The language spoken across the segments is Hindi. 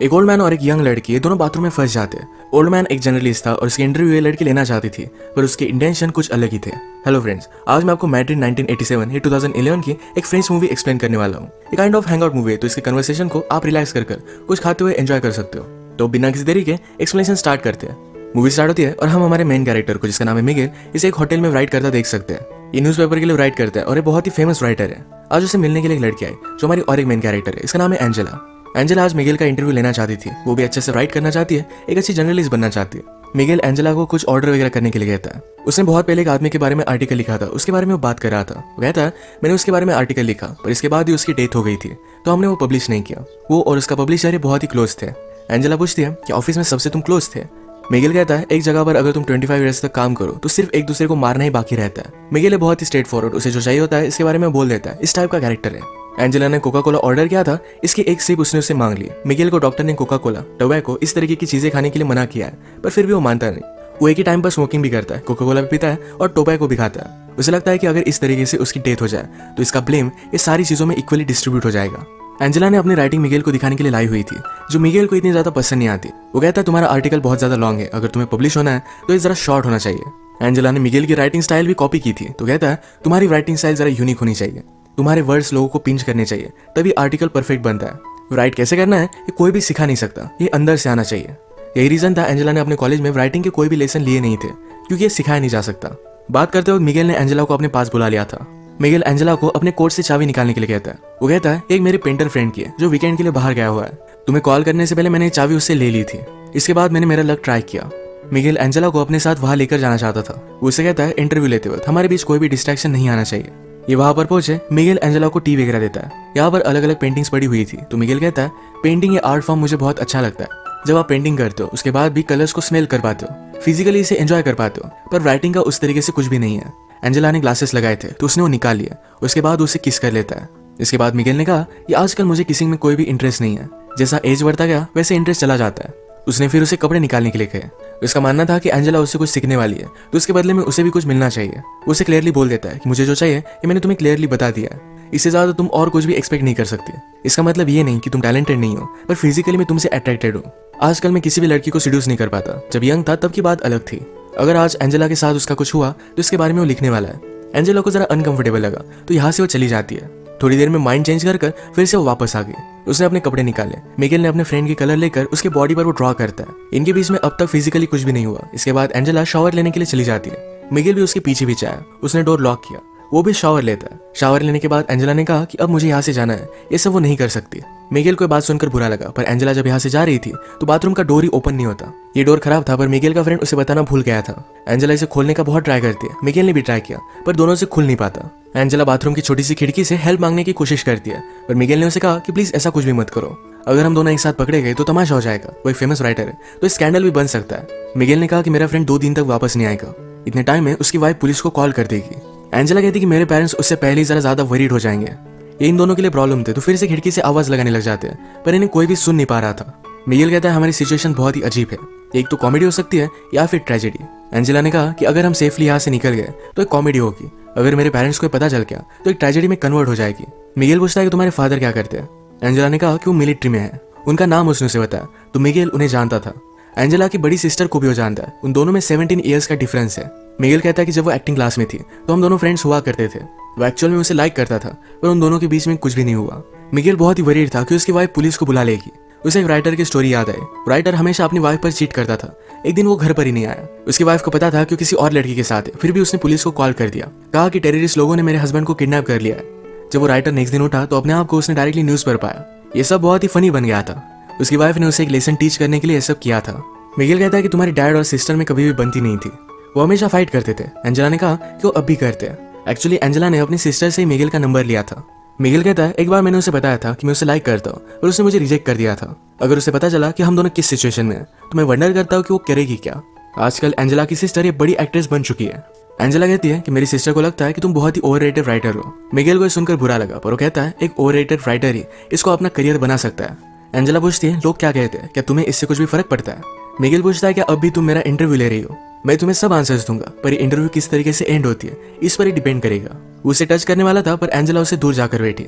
एक ओल्ड मैन और एक यंग लड़की ये दोनों बाथरूम में फंस जाते हैं। ओल्ड मैन एक जर्नलिस्ट था और उसकी इंटरव्यू ये लड़की लेना चाहती थी, पर उसके इंटेंशन कुछ अलग ही थे। हेलो फ्रेंड्स, आज मैं आपको मैड्रिड 1987 या 2011 की एक फ्रेंच मूवी एक्सप्लेन करने वाला हूँ। ये काइंड ऑफ हैंगआउट मूवी है, तो इसके कन्वर्सेशन को आप रिलैक्स कर कुछ खाते हुए एंजॉय कर सकते हो। तो बिना किसी देरी के एक्सप्लेनेशन स्टार्ट करते हैं। मूवी स्टार्ट होती है और हम हमारे मेन कैरेक्टर को, जिसका नाम है मिगेल, इसे एक होटल में राइट करता देख सकते हैं। ये न्यूज़पेपर के लिए राइट करता है और ये बहुत ही फेमस राइटर है। आज उसे मिलने के लिए एक लड़की आई जो हमारी और एक मेन कैरेक्टर है, इसका नाम है एंजेला। एंजेला आज मिगेल का इंटरव्यू लेना चाहती थी, वो भी अच्छे से राइट करना चाहती है, एक अच्छी जर्नलिस्ट बनना चाहती है। मिगेल एंजेला को कुछ ऑर्डर वगैरह करने के लिए कहता है। उसने बहुत पहले एक आदमी के बारे में आर्टिकल लिखा था, उसके बारे में वो बात कर रहा था। वो कहता है मैंने उसके बारे में आर्टिकल लिखा, पर इसके बाद ही उसकी डेथ हो गई थी, तो हमने वो पब्लिश नहीं किया। वो और उसका पब्लिशर बहुत ही क्लोज थे। एंजेला पूछती है कि ऑफिस में सबसे तुम क्लोज थे। मिगेल कहता है एक जगह पर अगर तुम 25 ईयर्स तक काम करो तो सिर्फ एक दूसरे को मारना ही बाकी रहता है। मिगेल बहुत ही स्ट्रेट फॉरवर्ड, उसे जो चाहिए होता है इसके बारे में बोल देता है। इस टाइप का कैरेक्टर है। एंजेला ने कोका कोला ऑर्डर किया था, इसकी एक सिप उसने उससे मांग ली। मिगेल को डॉक्टर ने कोका कोला, टोबैको इस तरीके की चीजें खाने के लिए मना किया है, पर फिर भी वो मानता नहीं। वो एक ही टाइम पर स्मोकिंग भी करता है, कोका कोला भी पीता है और टोबैको भी खाता है। उसे लगता है कि अगर इस तरीके से उसकी डेथ हो जाए तो इसका ब्लेम ये सारी चीजों में इक्वली डिस्ट्रीब्यूट हो जाएगा। एंजेला ने अपनी राइटिंग मिगेल को दिखाने के लिए लाई हुई थी, जो मिगेल को इतनी ज्यादा पसंद नहीं आती। वो कहता है तुम्हारा आर्टिकल बहुत ज्यादा लॉन्ग है, अगर तुम्हें पब्लिश होना है तो ये जरा शॉर्ट होना चाहिए। एंजेला ने मिगेल की राइटिंग स्टाइल भी कॉपी की थी, तो कहता है तुम्हारी राइटिंग स्टाइल जरा यूनिक होनी चाहिए, तुम्हारे वर्ड्स लोगों को पिंच करने चाहिए, तभी आर्टिकल परफेक्ट बनता है। राइट कैसे करना है ये कोई भी सिखा नहीं सकता, ये अंदर से आना चाहिए। यही रीजन था एंजेला ने अपने कॉलेज में राइटिंग के कोई भी लेसन लिए नहीं थे, क्योंकि ये सिखाया नहीं जा सकता। बात करते वक्त मिगेल ने एंजेला को अपने पास बुला लिया था। मिगेल एंजेला को अपने कोट से चाबी निकालने के लिए कहता है। वो कहता है एक मेरे पेंटर फ्रेंड की है जो वीकेंड के लिए बाहर गया हुआ है, तुम्हें कॉल करने से पहले मैंने चाबी उससे ले ली थी, इसके बाद मैंने मेरा लक ट्राई किया। मिगेल एंजेला को अपने साथ वहां लेकर जाना चाहता था। वो उसे कहता है इंटरव्यू लेते वक्त हमारे बीच कोई भी डिस्ट्रैक्शन नहीं आना चाहिए। ये वहां पर पहुंचे, मिगेल एंजेला को टी वगैरह देता है। यहाँ पर अलग अलग पेंटिंग्स पड़ी हुई थी, तो मिगेल कहता है पेंटिंग ये आर्ट फॉर्म मुझे बहुत अच्छा लगता है। जब आप पेंटिंग करते हो उसके बाद भी कलर्स को स्मेल कर पाते हो, फिजिकली इसे एंजॉय कर पाते हो, पर राइटिंग का उस तरीके से कुछ भी नहीं है। एंजेला ने ग्लासेस लगाए थे तो उसने वो निकाल लिया, उसके बाद उसे किस कर लेता है। इसके बाद मिगेल ने कहा ये आजकल मुझे किसिंग में कोई भी इंटरेस्ट नहीं है, जैसा एज बढ़ता गया वैसे इंटरेस्ट चला जाता है। उसने फिर उसे कपड़े निकालने के लिए कहे। उसका मानना था कि एंजेला उससे कुछ सीखने वाली है, तो उसके बदले में उसे भी कुछ मिलना चाहिए। वो उसे क्लियरली बोल देता है कि मुझे जो चाहिए ये मैंने तुम्हें क्लियरली बता दिया है, इससे ज्यादा तुम और कुछ भी एक्सपेक्ट नहीं कर सकती। इसका मतलब ये नहीं कि तुम टैलेंटेड नहीं हो, पर फिजिकली मैं तुमसे अट्रैक्टेड हूँ। आजकल मैं किसी भी लड़की को सीड्यूस नहीं कर पाता, जब यंग था तब की बात अलग थी। अगर आज एंजेला के साथ उसका कुछ हुआ तो इसके बारे में वो लिखने वाला है। एंजेला को जरा अनकंफर्टेबल लगा, तो यहाँ से वो चली जाती है। थोड़ी देर में माइंड चेंज कर फिर से वो वापस आ गई। उसने अपने कपड़े निकाले। मिगेल ने अपने फ्रेंड के कलर लेकर उसके बॉडी पर वो ड्रॉ करता है। इनके बीच में अब तक फिजिकली कुछ भी नहीं हुआ। इसके बाद एंजेला शावर लेने के लिए चली जाती है। मिगेल भी उसके पीछे पीछे आया, उसने डोर लॉक किया, वो भी शावर लेता है। शावर लेने के बाद एंजेला ने कहा कि अब मुझे यहाँ से जाना है, ये सब वो नहीं कर सकती। मिगेल को बात सुनकर बुरा लगा, पर एंजेला जब यहाँ से जा रही थी तो बाथरूम का डोर ही ओपन नहीं होता। ये डोर खराब था, पर मिगेल का फ्रेंड उसे बताना भूल गया था। एंजेला इसे खोलने का बहुत ट्राई करती है, मिगेल ने भी ट्राई किया, पर दोनों से खुल नहीं पाता। एंजेला बाथरूम की छोटी सी खिड़की से हेल्प मांगने की कोशिश करती है, पर मिगेल ने उसे कहा कि प्लीज ऐसा कुछ भी मत करो, अगर हम दोनों एक साथ पकड़े गए तो तमाशा हो जाएगा। वो एक फेमस राइटर है, तो स्कैंडल भी बन सकता है। मिगेल ने कहा कि मेरा फ्रेंड 2 दिन तक वापस नहीं आएगा, इतने टाइम में उसकी वाइफ पुलिस को कॉल कर देगी। एंजेला कहती कि मेरे पेरेंट्स उससे पहले ही जरा ज्यादा वरीड हो जाएंगे। ये इन दोनों के लिए प्रॉब्लम थे, तो फिर से खिड़की से आवाज लगाने लग जाते हैं, पर इन्हें कोई भी सुन नहीं पा रहा था। मिगेल कहता है हमारी सिचुएशन बहुत ही अजीब है, एक तो कॉमेडी हो सकती है या फिर ट्रेजेडी। एंजेला ने कहा कि अगर हम सेफली यहाँ से निकल गए तो एक कॉमेडी होगी, अगर मेरे पेरेंट्स को पता चल गया तो एक ट्रेजेडी में कन्वर्ट हो जाएगी। मिगेल पूछता है कि तुम्हारे फादर क्या करते हैं। एंजेला ने कहा कि वो मिलिट्री में है, उनका नाम उसने उसे बताया, तो मिगेल उन्हें जानता था। एंजेला की बड़ी सिस्टर को भी वो जानता है, उन दोनों में 17 ईयर्स का डिफरेंस है। मिगेल कहता है कि जब वो एक्टिंग क्लास में थी तो हम दोनों फ्रेंड्स हुआ करते थे, वो एक्चुअल में उसे लाइक करता था, पर उन दोनों के बीच में कुछ भी नहीं हुआ। मिगेल बहुत ही वरीड था कि उसकी वाइफ पुलिस को बुला लेगी। उसे एक राइटर की स्टोरी याद आई। राइटर हमेशा अपनी वाइफ पर चीट करता था। एक दिन वो घर पर ही नहीं आया, उसकी वाइफ को पता था कि किसी और लड़की के साथ है, फिर भी उसने पुलिस को कॉल कर दिया, कहा कि टेररिस्ट लोगों ने मेरे हस्बैंड को किडनैप कर लिया है। जब वो राइटर नेक्स्ट दिन उठा तो अपने आप को उसने डायरेक्टली न्यूज पर पाया। ये सब बहुत ही फनी बन गया था। उसकी वाइफ ने उसे एक लेसन टीच करने के लिए सब किया था। मिगेल कहता है कि तुम्हारी डैड और सिस्टर में कभी भी बनती नहीं थी, वो हमेशा फाइट करते थे। एंजेला ने कहा कि वो अब भी करते हैं। एक्चुअली एंजेला ने अपनी सिस्टर से ही मिगेल का नंबर लिया था। मिगेल कहता है एक बार मैंने उसे बताया था कि मैं उसे लाइक करता हूँ, पर उसने मुझे रिजेक्ट कर दिया था। अगर उसे पता चला कि हम दोनों किस सिचुएशन में हैं, तो मैं वंडर करता हूँ कि वो करेगी क्या। आजकल एंजेला की सिस्टर ये बड़ी एक्ट्रेस बन चुकी है। एंजेला कहती है कि मेरी सिस्टर को लगता है कि तुम बहुत ही ओवररेटेड राइटर हो। मिगेल को सुनकर बुरा लगा, पर वो कहता है एक ओवररेटेड राइटर ही इसको अपना करियर बना सकता है। एंजेला पूछती है लोग क्या कहते हैं, क्या तुम्हें इससे कुछ भी फर्क पड़ता है। मिगेल पूछता है क्या अब भी तुम मेरा इंटरव्यू ले रही हो। मैं तुम्हें सब आंसर्स दूंगा, पर ये इंटरव्यू किस तरीके से एंड होती है इस पर ही डिपेंड करेगा। उसे टच करने वाला था, पर एंजेला उसे दूर जाकर बैठी।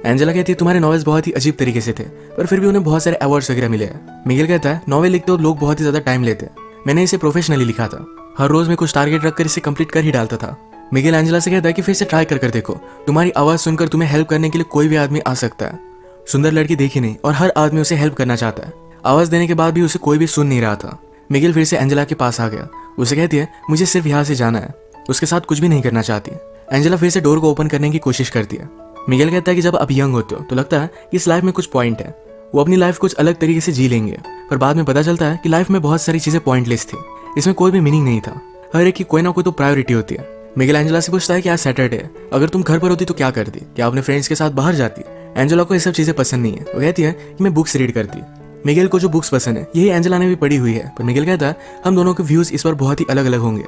एंजेला कहती है तुम्हारे नॉवेल्स बहुत ही अजीब तरीके से थे, पर फिर भी उन्हें बहुत सारे अवार्ड्स वगैरह मिले हैं। मिगेल कहता है नॉवेल लिखते हो लोग बहुत ही ज्यादा टाइम लेते हैं, मैंने इसे प्रोफेशनली लिखा था, हर रोज मैं कुछ टारगेट रखकर इसे कंप्लीट कर ही डालता था। मिगेल एंजेला से कहता है कि फिर से ट्राई कर देखो, तुम्हारी आवाज सुनकर तुम्हें हेल्प करने के लिए कोई भी आदमी आ सकता है। सुंदर लड़की देखी नहीं और हर आदमी उसे हेल्प करना चाहता है। आवाज देने के बाद भी उसे कोई भी सुन नहीं रहा था। मिगेल फिर से एंजेला के पास आ गया। उसे कहती है मुझे सिर्फ यहाँ से जाना है, उसके साथ कुछ भी नहीं करना चाहती। एंजेला फिर से डोर को ओपन करने की कोशिश करती है। मिगेल कहता है कि जब आप यंग होते हो तो लगता है कि इस लाइफ में कुछ पॉइंट है, वो अपनी लाइफ कुछ अलग तरीके से जी लेंगे, पर बाद में पता चलता है कि लाइफ में बहुत सारी चीजें पॉइंटलेस थी, इसमें कोई भी मीनिंग नहीं था, हर एक की कोई ना कोई तो प्रायोरिटी होती है। मिगेल एंजेला से पूछता है कि आज सैटरडे है, अगर तुम घर पर होती तो क्या करती, क्या अपने फ्रेंड्स के साथ बाहर जाती। एंजेला को ये सब चीजें पसंद नहीं है, वो कहती है कि मैं बुक्स रीड करती। मिगेल को जो बुक्स पसंद है यही एंजेला ने भी पढ़ी हुई है, पर मिगेल कहता है हम दोनों के व्यूज इस पर बहुत ही अलग अलग होंगे,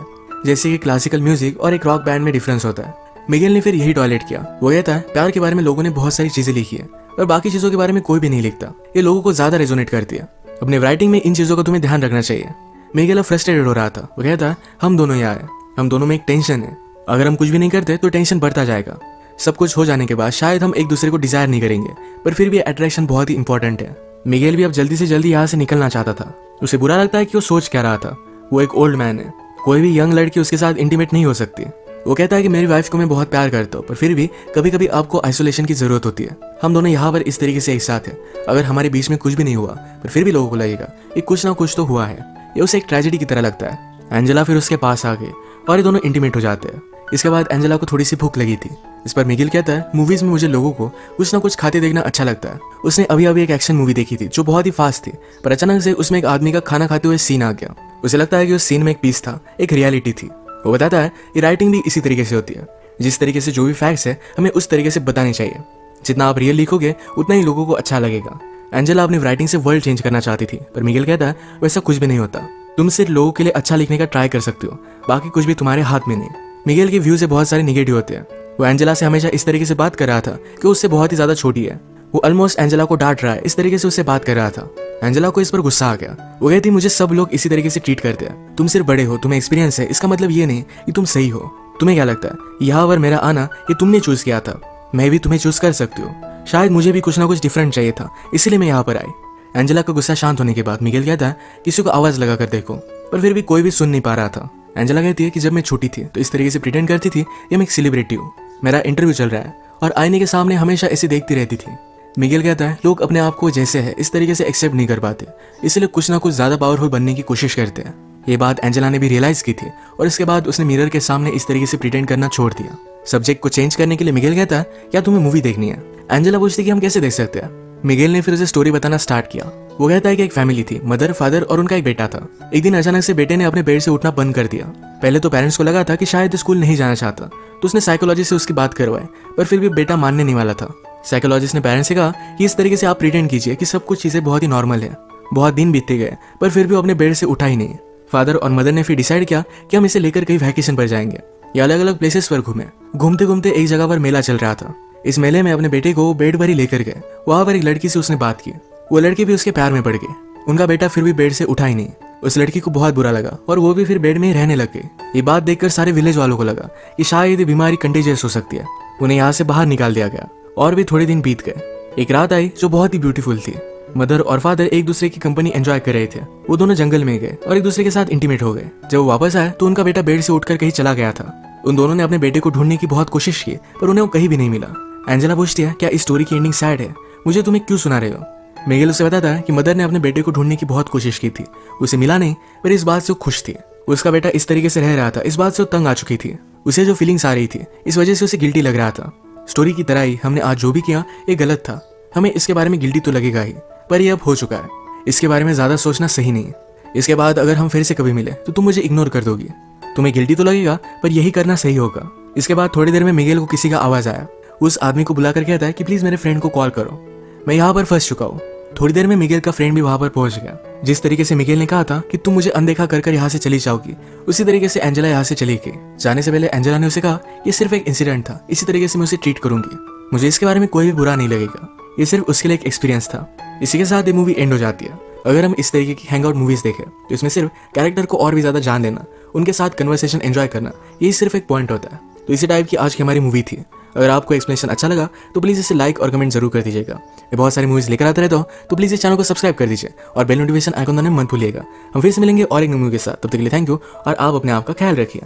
जैसे कि क्लासिकल म्यूजिक और एक रॉक बैंड में डिफरेंस होता है। मिगेल ने फिर यही टॉयलेट किया। वो कहता है प्यार के बारे में लोगों ने बहुत सारी चीजें लिखी है, पर बाकी चीजों के बारे में कोई भी नहीं लिखता, ये लोगों को ज्यादा रेजोनेट करती है, अपने राइटिंग में इन चीजों का तुम्हें ध्यान रखना चाहिए। मिगेल अब फ्रस्ट्रेटेड हो रहा था। वो कहता है हम दोनों यहाँ है, हम दोनों में एक टेंशन है, अगर हम कुछ भी नहीं करते तो टेंशन बढ़ता जाएगा। सब कुछ हो जाने के बाद शायद हम एक दूसरे को डिजायर नहीं करेंगे, पर फिर भी अट्रैक्शन बहुत ही इंपॉर्टेंट है। मिगेल भी अब जल्दी से जल्दी यहाँ से निकलना चाहता था। उसे बुरा लगता है कि वो सोच क्या रहा था, वो एक ओल्ड मैन है, कोई भी यंग लड़की उसके साथ इंटीमेट नहीं हो सकती। वो कहता है कि मेरी वाइफ को मैं बहुत प्यार करता हूँ, पर फिर भी कभी कभी आपको आइसोलेशन की जरूरत होती है। हम दोनों यहाँ पर इस तरीके से एक साथ है, अगर हमारे बीच में कुछ भी नहीं हुआ पर फिर भी लोगों को लगेगा कि कुछ ना कुछ तो हुआ है, ये उसे एक ट्रेजेडी की तरह लगता है। एंजेला फिर उसके पास आ गई और ये दोनों इंटीमेट हो जाते हैं। इसके बाद एंजेला को थोड़ी सी भूख लगी थी। इस पर मिगेल कहता है मूवीज में मुझे लोगों को कुछ ना कुछ खाते देखना अच्छा लगता है। उसने अभी अभी एक एक्शन मूवी देखी थी जो बहुत ही फास्ट थी, पर अचानक से उसमें एक आदमी का खाना खाते हुए सीन आ गया। उसे लगता है कि उस सीन में एक पीस था, एक रियलिटी थी। वो बताता है कि राइटिंग भी इसी तरीके से होती है, जिस तरीके से जो भी फैक्ट्स है हमें उस तरीके से बताने चाहिए, जितना आप रियल लिखोगे उतना ही लोगों को अच्छा लगेगा। एंजेला अपनी राइटिंग से वर्ल्ड चेंज करना चाहती थी, पर मिगेल कहता है वैसा कुछ भी नहीं होता, तुम सिर्फ लोगों के लिए अच्छा लिखने का ट्राई कर सकते हो, बाकी कुछ भी तुम्हारे हाथ में नहीं। मिगेल के व्यू से बहुत सारे निगेटिव होते हैं। वो एंजेला से हमेशा इस तरीके से बात कर रहा था कि उससे बहुत ही ज्यादा छोटी है, वो ऑलमोस्ट एंजेला को डांट रहा है, इस तरीके से उससे बात कर रहा था। एंजेला को इस पर गुस्सा आ गया। वो कहती मुझे सब लोग इसी तरीके से ट्रीट करते हैं, तुम सिर्फ बड़े हो, तुम्हें एक्सपीरियंस है, इसका मतलब ये नहीं कि तुम सही हो। तुम्हें क्या लगता है यहाँ पर मेरा आना ये तुमने चूज किया था, मैं भी तुम्हें चूज कर सकती हूँ, शायद मुझे भी कुछ ना कुछ डिफरेंट चाहिए था, इसलिए मैं यहाँ पर आई। एंजेला का गुस्सा शांत होने के बाद मिगेल कहता है किसी को आवाज लगा कर देखो, पर फिर भी कोई भी सुन नहीं पा रहा था। एंजेला कहती है कि जब मैं छोटी थी तो इस तरीके से प्रिटेंड करती थी कि मैं एक सेलिब्रिटी हूँ, मेरा इंटरव्यू चल रहा है, और आईने के सामने हमेशा ऐसे देखती रहती थी। मिगेल कहता है लोग अपने आप को जैसे है इस तरीके से एक्सेप्ट नहीं कर पाते, इसलिए कुछ ना कुछ ज्यादा पावरफुल बनने की कोशिश करते हैं। ये बात एंजेला ने भी रियलाइज की थी, और इसके बाद उसने मिरर के सामने इस तरीके से प्रिटेंड करना छोड़ दिया। सब्जेक्ट को चेंज करने के लिए मिगेल कहता है क्या तुम्हें मूवी देखनी है। एंजेला पूछती कि हम कैसे देख सकते हैं। मिगेल ने फिर उसे स्टोरी बताना स्टार्ट किया। वो कहता है कि एक फैमिली थी, मदर, फादर और उनका एक बेटा था। एक दिन अचानक से बेटे ने अपने बेड से उठना बंद कर दिया। पहले तो पेरेंट्स को लगा था कि शायद स्कूल नहीं जाना चाहता, तो उसने साइकोलॉजिस्ट से उसकी बात करवाई, पर फिर भी बेटा मानने नहीं वाला था। साइकोलॉजिस्ट ने पेरेंट्स से कहा कि इस तरीके से आप प्रिटेंड कीजिए कि सब कुछ चीजें बहुत ही नॉर्मल है। बहुत दिन बीतते गए, पर फिर भी अपने बेड से उठा ही नहीं। फादर और मदर ने फिर डिसाइड किया कि हम इसे लेकर कहीं वैकेशन पर जाएंगे। ये अलग अलग प्लेसेस पर घूमे। घूमते घूमते एक जगह पर मेला चल रहा था। इस मेले में अपने बेटे को बेड पर ही लेकर गए। वहां पर एक लड़की से उसने बात की, वो लड़की भी उसके प्यार में पड़ गई। उनका बेटा फिर भी बेड से उठा ही नहीं। उस लड़की को बहुत बुरा लगा और वो भी फिर बेड में ही रहने लग गई। ये बात देखकर सारे विलेज वालों को लगा कि शायद ये बीमारी कंटेजियस हो सकती है। उन्हें यहाँ से बाहर निकाल दिया गया और भी थोड़े दिन बीत गए। एक रात आई जो बहुत ही ब्यूटीफुल थी। मदर और फादर एक दूसरे की कंपनी एंजॉय कर रहे थे। वो दोनों जंगल में गए और एक दूसरे के साथ इंटीमेट हो गए। जब वो वापस आए तो उनका बेटा बेड से उठकर कहीं चला गया था। उन दोनों ने अपने बेटे को ढूंढने की बहुत कोशिश की, पर उन्हें वो कहीं भी नहीं मिला। एंजेला पूछती है क्या इस स्टोरी की एंडिंग सैड है, मुझे तुम्हें क्यों सुना रहे हो। मिगेल उसे बताता है कि मदर ने अपने बेटे को ढूंढने की बहुत कोशिश की थी, उसे मिला नहीं, पर इस बात से वो खुश थी। उसका बेटा इस तरीके से रह रहा था, इस बात से वो तंग आ चुकी थी। उसे जो फीलिंग्स आ रही थी इस वजह से उसे गिल्टी लग रहा था। स्टोरी की तरह ही हमने आज जो भी किया ये गलत था, हमें इसके बारे में गिल्टी तो लगेगा ही, पर ये अब हो चुका है, इसके बारे में ज्यादा सोचना सही नहीं है। इसके बाद अगर हम फिर से कभी मिले तो तुम मुझे इग्नोर कर दोगी, तुम्हें गिल्टी तो लगेगा पर यही करना सही होगा। इसके बाद थोड़ी देर में मिगेल को किसी का आवाज आया। उस आदमी को बुलाकर कहता है कि प्लीज मेरे फ्रेंड को कॉल करो, मैं यहाँ पर फंस चुका हूँ। थोड़ी देर में मिगेल का फ्रेंड भी वहां पर पहुंच गया। जिस तरीके से मिगेल ने कहा था कि तुम मुझे अनदेखा कर कर यहाँ से चली जाओगी, उसी तरीके से एंजेला यहाँ से चली गई। जाने से पहले एंजेला ने उसे कहा ये सिर्फ एक इंसिडेंट था, इसी तरीके से मैं उसे ट्रीट करूंगी, मुझे इसके बारे में कोई भी बुरा नहीं लगेगा, ये सिर्फ उसके लिए एक एक्सपीरियंस था। इसी के साथ ये मूवी एंड हो जाती है। अगर हम इस तरीके की हैंग आउट मूवीज देखें तो इसमें सिर्फ कैरेक्टर को और भी ज्यादा जान देना, उनके साथ कन्वर्सेशन एंजॉय करना, यही सिर्फ एक पॉइंट होता है। तो इसी टाइप की आज की हमारी मूवी थी। अगर आपको एक्सप्लेनेशन अच्छा लगा तो प्लीज़ इसे लाइक और कमेंट जरूर कर दीजिएगा। मैं बहुत सारी मूवीज लेकर आता रहता हूँ, तो प्लीज़ इस चैनल को सब्सक्राइब कर दीजिए और बेल नोटिफिकेशन आइकन दबाना मत भूलिएगा। हम फिर से मिलेंगे और एक न्यू मूवी के साथ, तब तक के लिए थैंक यू और आप अपने आप का ख्याल रखिए।